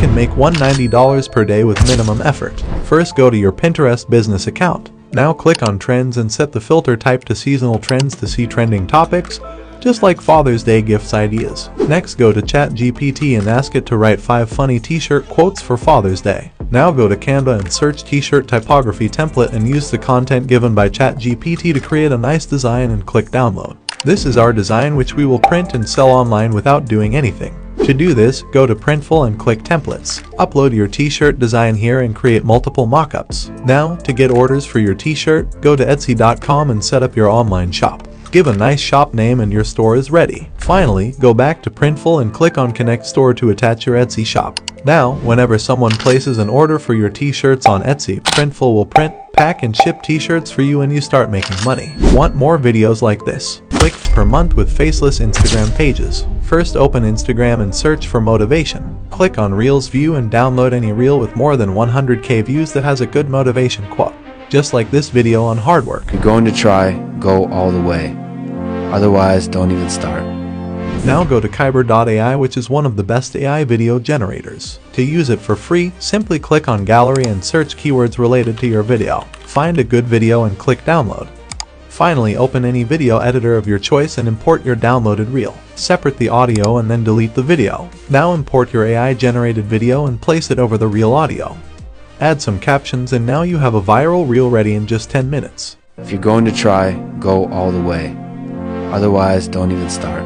can make $190 per day with minimum effort. First, go to your Pinterest business account. Now click on Trends and set the filter type to Seasonal Trends to see trending topics, just like Father's Day gifts ideas. Next, go to ChatGPT and ask it to write 5 funny t-shirt quotes for Father's Day. Now go to Canva and search t-shirt typography template and use the content given by ChatGPT to create a nice design and click download. This is our design, which we will print and sell online without doing anything. To do this, go to Printful and click Templates. Upload your t-shirt design here and create multiple mockups. Now, to get orders for your t-shirt, go to Etsy.com and set up your online shop. Give a nice shop name and your store is ready. Finally, go back to Printful and click on Connect Store to attach your Etsy shop. Now, whenever someone places an order for your t-shirts on Etsy, Printful will print, pack and ship t-shirts for you and you start making money. Want more videos like this? Click per month with faceless Instagram pages. First, open Instagram and search for motivation. Click on Reels view and download any reel with more than 100k views that has a good motivation quote. Just like this video on hard work. If you're going to try, go all the way. Otherwise, don't even start. Now go to Kyber.ai, which is one of the best AI video generators. To use it for free, simply click on Gallery and search keywords related to your video. Find a good video and click download. Finally, open any video editor of your choice and import your downloaded reel. Separate the audio and then delete the video. Now import your AI generated video and place it over the real audio. Add some captions and now you have a viral reel ready in just 10 minutes. If you're going to try, go all the way. Otherwise, don't even start.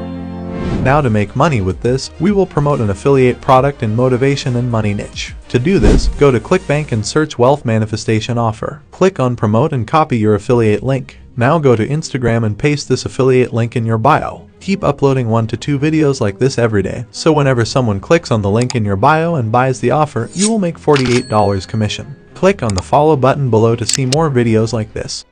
Now to make money with this, we will promote an affiliate product in motivation and money niche. To do this, go to ClickBank and search Wealth Manifestation Offer. Click on Promote and copy your affiliate link. Now go to Instagram and paste this affiliate link in your bio. Keep uploading 1 to 2 videos like this every day, so whenever someone clicks on the link in your bio and buys the offer, you will make $48 commission. Click on the follow button below to see more videos like this.